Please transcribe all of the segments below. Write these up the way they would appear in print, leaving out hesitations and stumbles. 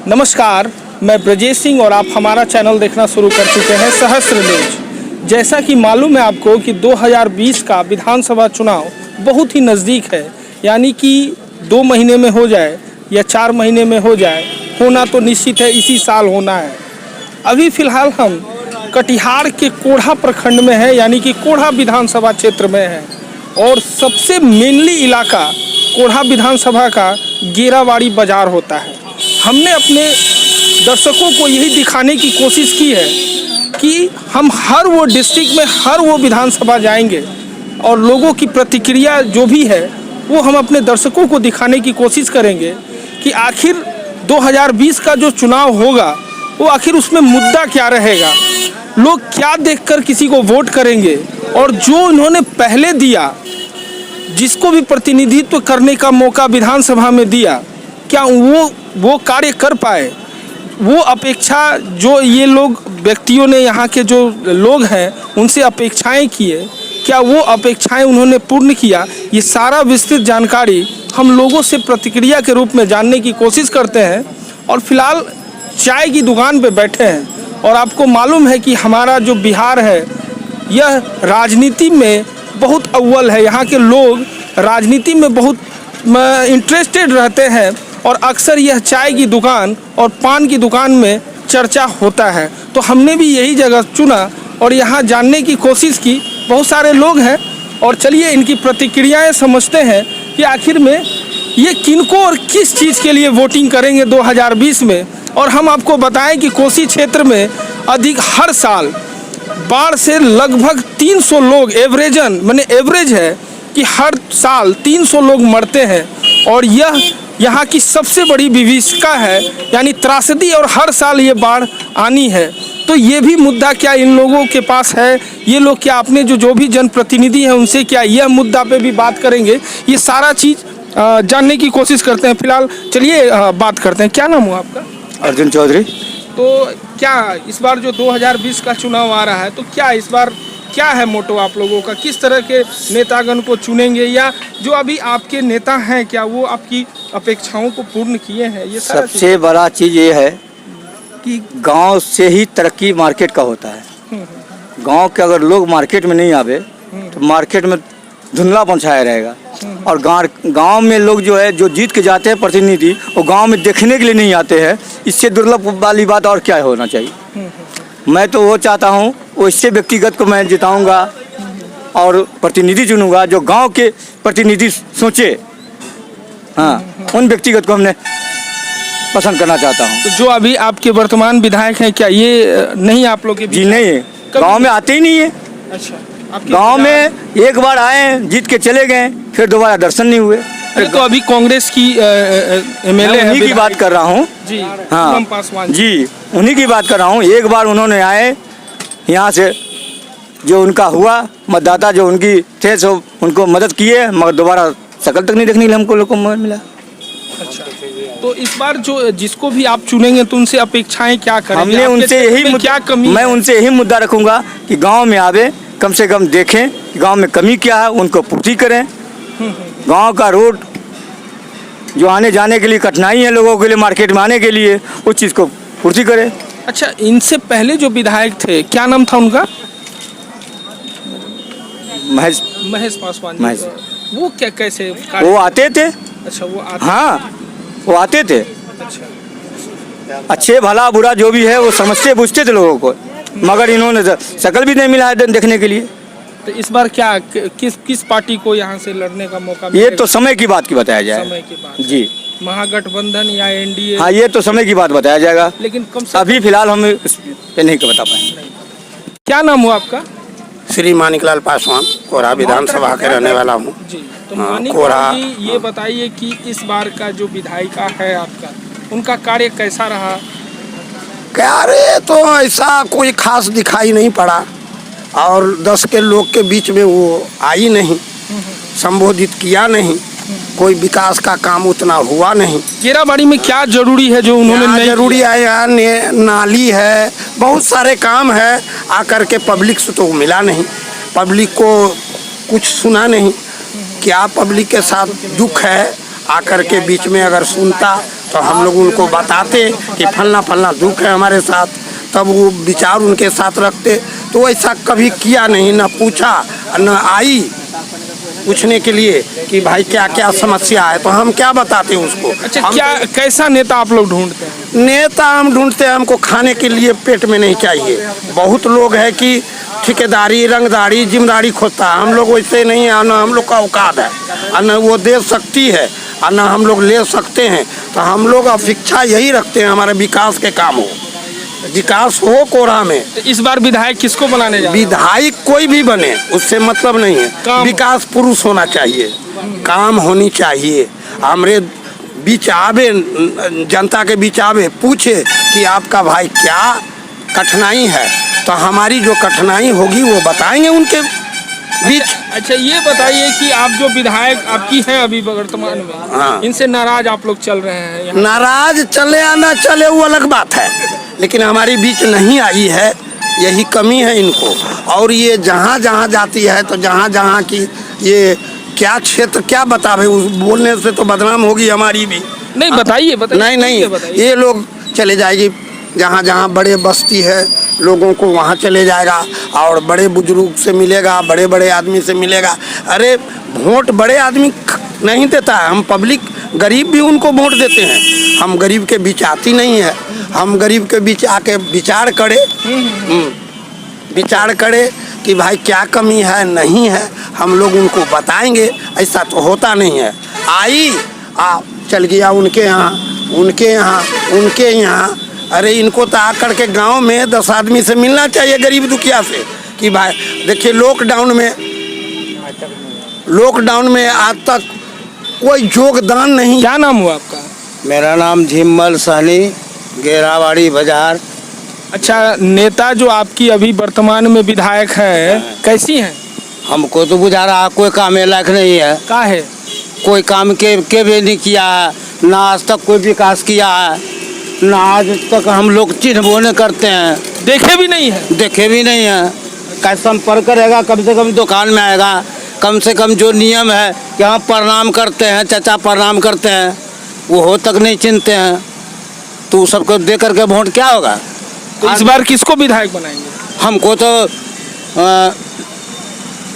नमस्कार, मैं ब्रजेश सिंह और आप हमारा चैनल देखना शुरू कर चुके हैं सहस्त्र न्यूज। जैसा कि मालूम है आपको कि 2020 का विधानसभा चुनाव बहुत ही नज़दीक है, यानी कि 2 महीने में हो जाए या 4 महीने में हो जाए, होना तो निश्चित है, इसी साल होना है। अभी फ़िलहाल हम कटिहार के कोढ़ा प्रखंड में हैं, यानी कि कोढ़ा विधानसभा क्षेत्र में हैं और सबसे मेनली इलाका कोढ़ा विधानसभा का गेरावाड़ी बाज़ार होता है। हमने अपने दर्शकों को यही दिखाने की कोशिश की है कि हम हर वो डिस्ट्रिक्ट में हर वो विधानसभा जाएंगे और लोगों की प्रतिक्रिया जो भी है वो हम अपने दर्शकों को दिखाने की कोशिश करेंगे कि आखिर 2020 का जो चुनाव होगा वो आखिर उसमें मुद्दा क्या रहेगा, लोग क्या देखकर किसी को वोट करेंगे और जो इन्होंने पहले दिया, जिसको भी प्रतिनिधित्व करने का मौका विधानसभा में दिया, क्या वो कार्य कर पाए। वो अपेक्षा जो ये लोग व्यक्तियों ने, यहाँ के जो लोग हैं उनसे अपेक्षाएं किए, क्या वो अपेक्षाएं उन्होंने पूर्ण किया, ये सारा विस्तृत जानकारी हम लोगों से प्रतिक्रिया के रूप में जानने की कोशिश करते हैं। और फिलहाल चाय की दुकान पे बैठे हैं और आपको मालूम है कि हमारा जो बिहार है यह राजनीति में बहुत अव्वल है। यहाँ के लोग राजनीति में बहुत इंटरेस्टेड रहते हैं और अक्सर यह चाय की दुकान और पान की दुकान में चर्चा होता है। तो हमने भी यही जगह चुना और यहाँ जानने की कोशिश की। बहुत सारे लोग हैं और चलिए इनकी प्रतिक्रियाएं समझते हैं कि आखिर में ये किनको और किस चीज़ के लिए वोटिंग करेंगे 2020 में। और हम आपको बताएं कि कोसी क्षेत्र में अधिक हर साल बाढ़ से लगभग 300 लोग एवरेज है कि हर साल 300 लोग मरते हैं और यह यहाँ की सबसे बड़ी विभीषिका है, यानी त्रासदी, और हर साल ये बाढ़ आनी है। तो ये भी मुद्दा क्या इन लोगों के पास है, ये लोग क्या अपने जो भी जनप्रतिनिधि हैं उनसे क्या यह मुद्दा पे भी बात करेंगे, ये सारा चीज़ जानने की कोशिश करते हैं। फिलहाल चलिए बात करते हैं। क्या नाम हुआ आपका? अर्जुन चौधरी। तो क्या इस बार जो 2020 का चुनाव आ रहा है, तो क्या इस बार क्या है मोटो आप लोगों का, किस तरह के नेतागण को चुनेंगे, या जो अभी आपके नेता हैं क्या वो आपकी अपेक्षाओं को पूर्ण किए हैं? ये सबसे बड़ा चीज़ ये है कि गांव से ही तरक्की मार्केट का होता है। गांव के अगर लोग मार्केट में नहीं आवे तो मार्केट में धुंधलापन छाया रहेगा। और गांव में लोग जो है जो जीत के जाते हैं प्रतिनिधि, वो गांव में देखने के लिए नहीं आते हैं। इससे दुर्लभ वाली बात और क्या होना चाहिए। मैं तो वो चाहता हूँ, वो इससे व्यक्तिगत को मैं जिताऊंगा और प्रतिनिधि चुनूंगा जो गांव के प्रतिनिधि सोचे। हाँ, उन व्यक्तिगत को हमने पसंद करना चाहता हूँ। तो जो अभी आपके वर्तमान विधायक हैं क्या ये नहीं आप लोग के? जी नहीं है, गांव में आते ही नहीं है। अच्छा, गांव में एक बार आए, जीत के चले गए, फिर दोबारा दर्शन नहीं हुए। तो अभी कांग्रेस की एमएलए उन्हीं की बात कर रहा हूँ जी। हाँ पासवान जी, उन्हीं की बात कर रहा हूँ। एक बार उन्होंने आए यहाँ से, जो उनका हुआ मतदाता जो उनकी थे सो उनको मदद किए, मगर दोबारा शकल तक नहीं देखने के लिए हमको लोग को मिला। अच्छा, तो इस बार जो जिसको भी आप चुनेंगे तो उनसे अपेक्षाएं क्या करेंगे? हमने उनसे यही क्या कमी, मैं उनसे यही मुद्दा रखूंगा कि गांव में आवे, कम से कम देखें कि गांव में कमी क्या है, उनको पूर्ति करें। गांव का रोड जो आने जाने के लिए कठिनाई है लोगों के लिए, मार्केट में आने के लिए, उस चीज़ को पूर्ति करें। अच्छा, इनसे पहले जो विधायक थे क्या नाम था उनका? महेश पासवान। वो क्या कैसे वो आते थे? अच्छा, वो आते? हाँ, वो आते थे। अच्छा, अच्छे भला बुरा जो भी है वो समझते बुझते थे लोगों को, मगर इन्होंने शकल भी नहीं मिला है देखने के लिए। तो इस बार क्या किस पार्टी को यहाँ से लड़ने का मौका ये तो समय की बात की बताया जाए। समय की बात जी, महागठबंधन या एनडीए? हाँ, ये तो समय की बात बताया जाएगा, लेकिन कम से अभी फिलहाल हम इस पे नहीं बता पाएंगे। क्या नाम हुआ आपका? श्री मानिकलाल पासवान, कोढ़ा विधानसभा के रहने वाला हूँ जी। तो मानिकलाल जी, ये बताइए कि इस बार का जो विधायिका है आपका, उनका कार्य कैसा रहा? कार्य तो ऐसा कोई खास दिखाई नहीं पड़ा और 10 के लोग के बीच में वो आई नहीं, संबोधित किया नहीं, कोई विकास का काम उतना हुआ नहीं। गेरावाड़ी में क्या जरूरी है जो उन्होंने नहीं जरूरी है? यहाँ नाली है, बहुत सारे काम है, आकर के पब्लिक से तो मिला नहीं, पब्लिक को कुछ सुना नहीं। क्या पब्लिक के साथ दुख है आकर के बीच में अगर सुनता तो हम लोग उनको बताते कि फलना फलना दुख है हमारे साथ, तब वो विचार उनके साथ रखते। तो ऐसा कभी किया नहीं, न पूछा न आई पूछने के लिए कि भाई क्या क्या समस्या है, तो हम क्या बताते उसको। अच्छा, हम क्या कैसा नेता आप लोग ढूंढते हैं? नेता हम ढूंढते हैं, हमको खाने के लिए पेट में नहीं चाहिए। बहुत लोग है कि ठेकेदारी रंगदारी जिम्मेदारी खोजता है, हम लोग वैसे नहीं है, न हम लोग का औकात है और न वो दे सकती है और न हम लोग ले सकते हैं। तो हम लोग अपेक्षा यही रखते हैं हमारे विकास के काम हो, विकास हो कोरा में। तो इस बार विधायक किसको बनाने जा रहे हैं? विधायक कोई भी बने उससे मतलब नहीं है, काम विकास पुरुष होना चाहिए, काम होनी चाहिए। हमारे बीच आवे, जनता के बीच आवे, पूछे कि आपका भाई क्या कठिनाई है, तो हमारी जो कठिनाई होगी वो बताएंगे उनके बीच। अच्छा, ये बताइए कि आप जो विधायक आपकी हैं अभी वर्तमान में, हाँ। इनसे नाराज आप लोग चल रहे हैं यहाँ? नाराज चले या ना चले वो अलग बात है, लेकिन हमारी बीच नहीं आई है, यही कमी है इनको। और ये जहाँ जहाँ जाती है तो जहाँ जहाँ की ये क्या क्षेत्र क्या बतावे, उस बोलने से तो बदनाम होगी हमारी भी। नहीं, बताइए नहीं नहीं, बताइए। ये लोग चले जाएगी जहाँ जहाँ बड़े बस्ती है लोगों को वहाँ चले जाएगा और बड़े बुजुर्ग से मिलेगा, बड़े बड़े आदमी से मिलेगा। अरे वोट बड़े आदमी नहीं देता है, हम पब्लिक गरीब भी उनको वोट देते हैं। हम गरीब के बीच आती नहीं है, हम गरीब के बीच आके विचार करे, विचार करे कि भाई क्या कमी है नहीं है, हम लोग उनको बताएंगे। ऐसा तो होता नहीं है, आई आ चल गया उनके यहाँ उनके यहाँ उनके यहाँ। अरे इनको तो आकर के गांव में 10 आदमी से मिलना चाहिए, गरीब दुखिया से, कि भाई देखिए लॉकडाउन में आज तक कोई योगदान नहीं। क्या नाम हुआ आपका? मेरा नाम झिम्मल सहनी, गेरावाड़ी बाजार। अच्छा, नेता जो आपकी अभी वर्तमान में विधायक है कैसी हैं? हमको तो बुझा रहा कोई काम लायक नहीं है, का है? कोई काम के भी नहीं किया है, ना आज तक कोई विकास किया है, ना आज तक हम लोग चिन्ह नहीं करते हैं, देखे भी नहीं है। देखे भी नहीं है। कैसे संपर्क करेगा, कम से कम दुकान में आएगा, कम से कम जो नियम है कि हम प्रणाम करते हैं, चाचा प्रणाम करते हैं, वो हो तक नहीं चिनते हैं। तो सबको दे करके वोट क्या होगा? तो इस बार किसको विधायक बनाएंगे? हमको तो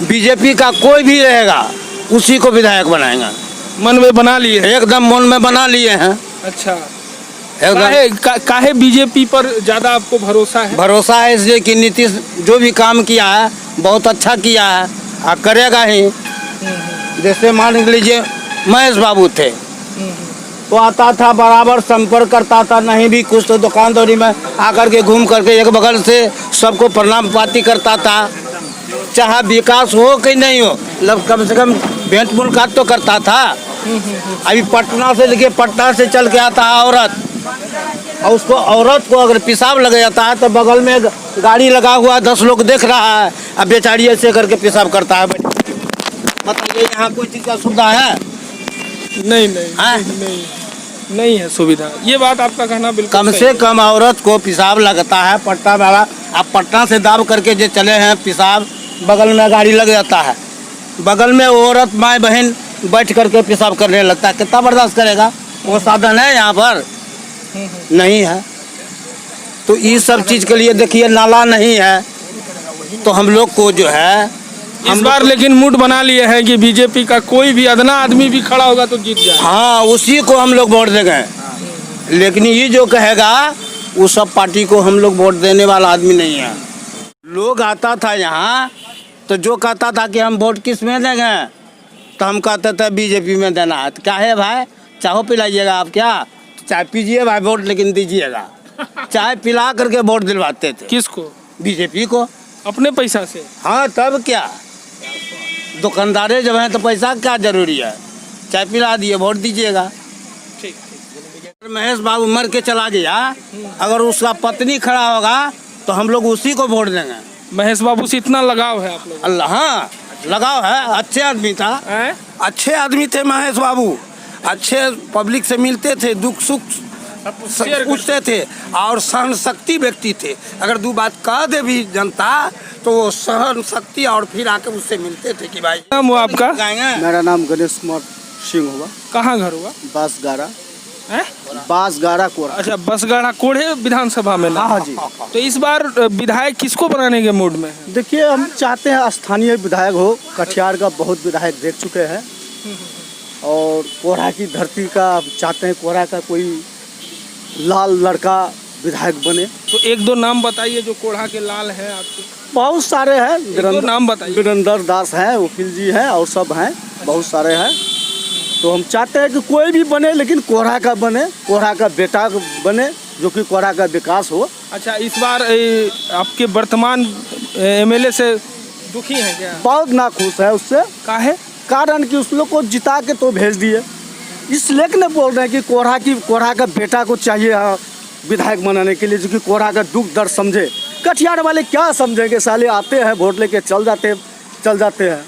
बीजेपी का कोई भी रहेगा उसी को विधायक बनाएंगे। मन में बना लिए हैं? एकदम मन में बना लिए हैं। अच्छा, एकदम काहे बीजेपी पर ज्यादा आपको भरोसा है? भरोसा है इसलिए कि नीतीश जो भी काम किया है बहुत अच्छा किया है और करेगा ही। जैसे मान लीजिए महेश बाबू थे, वो आता था बराबर संपर्क करता था, नहीं भी कुछ तो दुकानदारी में आकर के घूम करके एक बगल से सबको प्रणाम पाती करता था। चाहे विकास हो कि नहीं हो, मतलब कम से कम भेंट मुलाकात तो करता था। अभी पटना से लेके पटना से चल के आता है औरत, और उसको औरत को अगर पेशाब लग जाता है तो बगल में गाड़ी लगा हुआ 10 लोग देख रहा है, अब बेचारी ऐसे करके पेशाब करता है। बताइए यहाँ कोई चीज़ का सुविधा है? नहीं नहीं है सुविधा। ये बात आपका कहना बिल्कुल कम सही से है। कम औरत को पेशाब लगता है पटना वाला, आप पटना से दाब करके जो चले हैं पेशाब, बगल में गाड़ी लग जाता है, बगल में औरत माँ बहन बैठ करके पेशाब करने लगता है। कितना बर्दाश्त करेगा? वो साधन है यहाँ पर नहीं है। तो इस सब चीज़ के लिए देखिए नाला नहीं है, तो हम लोग को जो है इस बार लेकिन मूड बना लिए हैं कि बीजेपी का कोई भी अदना आदमी भी खड़ा होगा तो जीत जाए। हाँ, उसी को हम लोग वोट देंगे। लेकिन ये जो कहेगा वो सब पार्टी को हम लोग वोट देने वाला आदमी नहीं है। लोग आता था यहाँ तो जो कहता था कि हम वोट किस में देंगे, तो हम कहते थे बीजेपी में देना है। तो क्या है भाई, चाहो पिलाइएगा आप क्या? चाय पीजिए भाई, वोट लेकिन दीजिएगा। चाय पिला करके वोट दिलवाते थे। किसको? बीजेपी को, अपने पैसा से। हाँ तब क्या, दुकानदारे जब हैं तो पैसा क्या जरूरी है? चाय पिला दिए, वोट दीजिएगा। ठीक। महेश बाबू मर के चला गया, अगर उसका पत्नी खड़ा होगा तो हम लोग उसी को वोट देंगे। महेश बाबू से इतना लगाव है आप लोग? अल्लाह, हाँ लगाव है, अच्छे आदमी था। अच्छे आदमी थे महेश बाबू, अच्छे पब्लिक से मिलते थे, दुख सुख पूछते थे और सहन शक्ति व्यक्ति थे। अगर 2 बात कह दे भी जनता तो वो सहन शक्ति और फिर आके उससे मिलते थे कि भाई। नाम हुआ आपका? गाएंगे। मेरा नाम गणेश कुमार सिंह हुआ। कहाँ घर हुआ बांसगाड़ा, है? बांसगाड़ा कोरा। अच्छा, बसगाड़ा कोढ़े विधानसभा में ना? हाँ जी। तो इस बार विधायक किसको बनाने के मूड में है? देखिए, हम चाहते हैं स्थानीय विधायक हो। कटिहार का बहुत विधायक देख चुके हैं और कोढ़ा की धरती का हम चाहते हैं, कोढ़ा का कोई लाल लड़का विधायक बने। तो एक दो नाम बताइए जो कोढ़ा के लाल हैं आपके। बहुत सारे हैं, दो नाम बताइए। वीरेंद्र दास हैं, वकील जी हैं और सब हैं, बहुत सारे हैं। तो हम चाहते हैं कि कोई भी बने, लेकिन कोढ़ा का बने, कोढ़ा का बेटा बने, जो कि कोढ़ा का विकास हो। अच्छा, इस बार आपके वर्तमान एमएलए से दुखी हैं क्या? बहुत नाखुश है उससे। काहे? कारण कि उस लोग को जिता के तो भेज दिए, इसलिए कि नहीं बोल रहे हैं कि कोढ़ा का बेटा को चाहिए विधायक बनाने के लिए, जो कि कोढ़ा का दुख दर्द समझे। कटिहार वाले क्या समझेंगे? साले आते हैं, वोट लेके चल जाते हैं।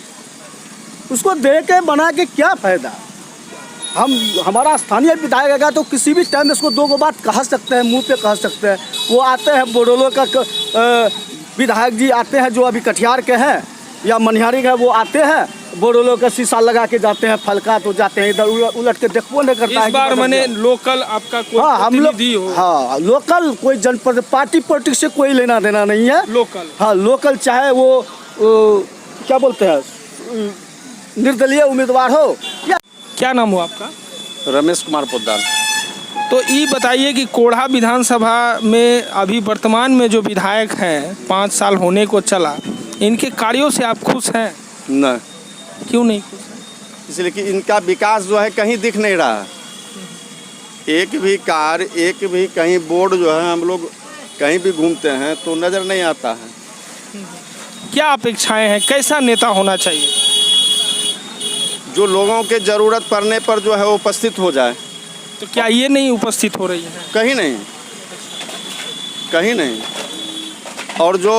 उसको दे के बना के क्या फायदा? हमारा स्थानीय विधायक है तो किसी भी टाइम इसको दो बात कह सकते हैं, मुंह पे कह सकते हैं। वो आते हैं, बोडोलो का विधायक जी आते हैं जो अभी कटिहार के हैं या मनिहारी के, वो आते हैं, बोडोलो का शीशा लगा के जाते हैं, फलका तो जाते हैं, इधर उलट के देखो नहीं करता है। इस बार मैंने लोकल आपका कोई हाँ, हम लोग प्रतिनिधि हो? हाँ, लोकल कोई जनप्रतिनिधि, पार्टी पॉलिटिक्स से कोई लेना देना नहीं है। लोकल, हाँ, लोकल, चाहे वो क्या बोलते हैं, निर्दलीय उम्मीदवार हो या। क्या नाम हो आपका? रमेश कुमार पोद्दार। तो ये बताइए कि कोढ़ा विधानसभा में अभी वर्तमान में जो विधायक हैं, 5 साल होने को चला, इनके कार्यों से आप खुश हैं? न, क्यों नहीं खुश हैं? इसलिए कि इनका विकास जो है कहीं दिख नहीं रहा है। एक भी कार, एक भी कहीं बोर्ड जो है, हम लोग कहीं भी घूमते हैं तो नज़र नहीं आता है। क्या अपेक्षाएं हैं, कैसा नेता होना चाहिए? जो लोगों के ज़रूरत पड़ने पर जो है वो उपस्थित हो जाए। तो क्या ये नहीं उपस्थित हो रही है? कहीं नहीं, कहीं नहीं। और जो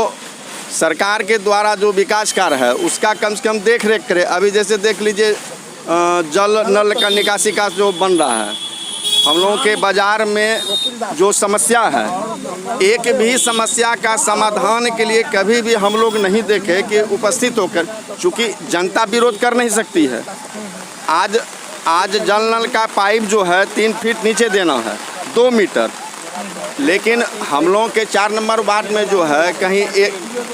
सरकार के द्वारा जो विकास कार्य है उसका कम से कम देख रेख करे। अभी जैसे देख लीजिए, जल नल का निकासी का जो बन रहा है, हम लोगों के बाज़ार में जो समस्या है, एक भी समस्या का समाधान के लिए कभी भी हम लोग नहीं देखे कि उपस्थित होकर, चूँकि जनता विरोध कर नहीं सकती है। आज जल नल का पाइप जो है 3 फीट नीचे देना है, 2 मीटर, लेकिन हम लोगों के 4 नंबर वार्ड में जो है कहीं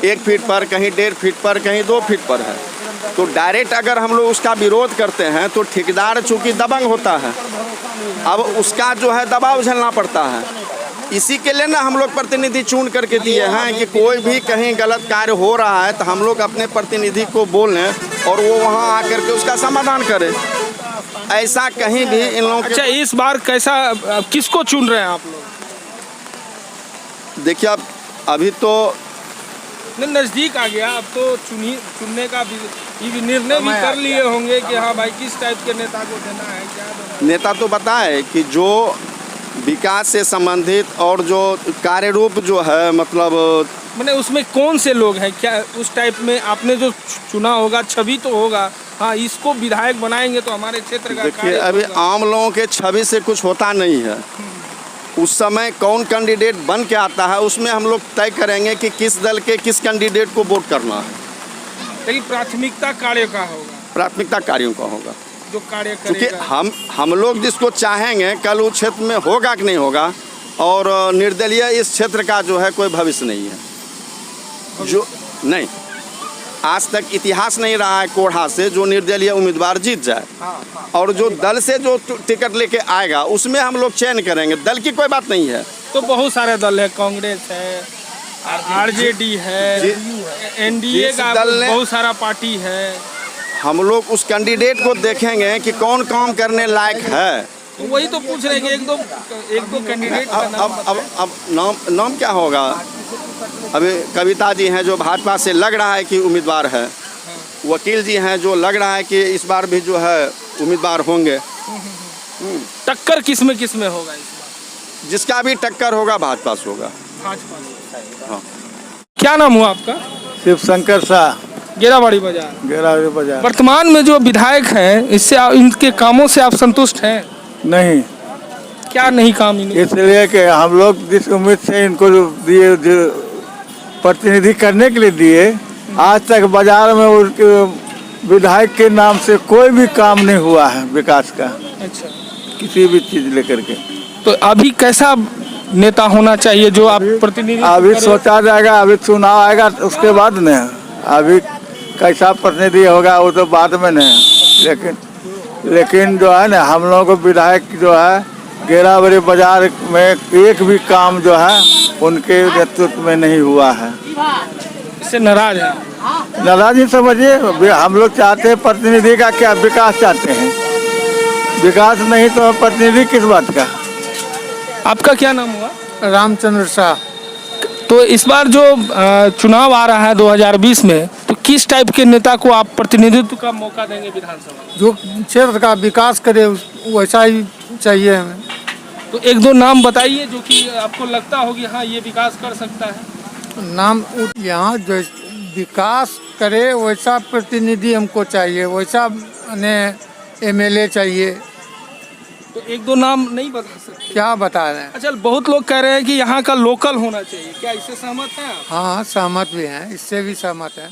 1 फीट पर, कहीं 1.5 फीट पर, कहीं 2 फीट पर है। तो डायरेक्ट अगर हम लोग उसका विरोध करते हैं तो ठेकेदार चूँकि दबंग होता है, अब उसका जो है दबाव झेलना पड़ता है। इसी के लिए ना हम लोग प्रतिनिधि चुन करके दिए हैं कि कोई भी कहीं गलत कार्य हो रहा है तो हम लोग अपने प्रतिनिधि को बोलें और वो वहाँ आकर के उसका समाधान करें। ऐसा कहीं भी इन लोगों अच्छा, इस बार कैसा, किसको चुन रहे हैं आप लोग? देखिए, अब अभी तो नज़दीक आ गया, अब तो चुनने का भी निर्णय भी कर लिए होंगे कि हाँ भाई किस टाइप के नेता को देना है, क्या देना है। नेता तो बताए कि जो विकास से संबंधित और जो कार्य रूप जो है, मतलब मैंने उसमें कौन से लोग हैं, क्या उस टाइप में आपने जो चुना होगा, छवि तो होगा, हाँ इसको विधायक बनाएंगे तो हमारे क्षेत्र का देखिए, कार्य अभी होगा। आम लोगों के छवि से कुछ होता नहीं है। उस समय कौन कैंडिडेट बन के आता है उसमें हम लोग तय करेंगे कि किस दल के किस कैंडिडेट को वोट करना है। लेकिन प्राथमिकता कार्य का होगा, प्राथमिकता कार्यों का होगा, जो कार्य क्योंकि करेगा। हम लोग जिसको चाहेंगे कल उस क्षेत्र में होगा कि नहीं होगा। और निर्दलीय इस क्षेत्र का जो है कोई भविष्य नहीं है। जो नहीं, आज तक इतिहास नहीं रहा है कोढ़ा से जो निर्दलीय उम्मीदवार जीत जाए। और जो दल से जो टिकट लेके आएगा उसमें हम लोग चयन करेंगे, दल की कोई बात नहीं है। तो बहुत सारे दल है, कांग्रेस है, आरजेडी है, एनडीए जिस का दल ने- बहुत सारा पार्टी है। हम लोग उस कैंडिडेट को देखेंगे कि कौन काम करने लायक है। तो वही तो पूछ रहे हैं कि एक दो कैंडिडेट का नाम अब नाम क्या होगा? अभी कविता जी हैं जो भाजपा से लग रहा है कि उम्मीदवार है, वकील जी हैं जो लग रहा है कि इस बार भी जो है उम्मीदवार होंगे। टक्कर किस में होगा इस बार? जिसका भी टक्कर होगा भाजपा से होगा। भाजपा से। हाँ। क्या नाम हुआ आपका? शिव शंकर शाह, गेराबाड़ी बाजार। गेराबाड़ी बाजार। वर्तमान में जो विधायक हैं, इससे इनके कामों से आप संतुष्ट हैं? नहीं, क्या नहीं काम इन्हें? इसलिए कि हम लोग जिस उम्मीद से इनको दिए, प्रतिनिधि करने के लिए दिए, आज तक बाजार में उनके विधायक के नाम से कोई भी काम नहीं हुआ है विकास का, अच्छा, किसी भी चीज लेकर के। तो अभी कैसा नेता होना चाहिए जो आप प्रतिनिधित्व अभी करें? सोचा जाएगा, अभी चुनाव आएगा उसके बाद न, अभी कैसा प्रतिनिधि होगा वो तो बाद में नहीं। लेकिन जो है ना, हम लोगों को विधायक जो है गेरावरी बाजार में एक भी काम जो है उनके नेतृत्व में नहीं हुआ है। इससे नाराज है? नाराज ही समझिए, हम लोग चाहते हैं प्रतिनिधि का क्या विकास चाहते हैं, विकास नहीं तो प्रतिनिधि किस बात का। आपका क्या नाम हुआ? रामचंद्र शाह। तो इस बार जो चुनाव आ रहा है 2020 में, तो किस टाइप के नेता को आप प्रतिनिधित्व का मौका देंगे विधानसभा में? जो क्षेत्र का विकास करे वैसा ही चाहिए हमें। तो एक दो नाम बताइए जो कि आपको लगता हो कि हाँ ये विकास कर सकता है। नाम यहाँ जो विकास करे वैसा प्रतिनिधि हमको चाहिए, वैसा एमएलए चाहिए। तो एक दो नाम नहीं बता सकते? क्या बता रहे हैं। अच्छा, बहुत लोग कह रहे हैं कि यहाँ का लोकल होना चाहिए, क्या इससे सहमत हैं आप? हाँ सहमत भी हैं, इससे भी सहमत हैं।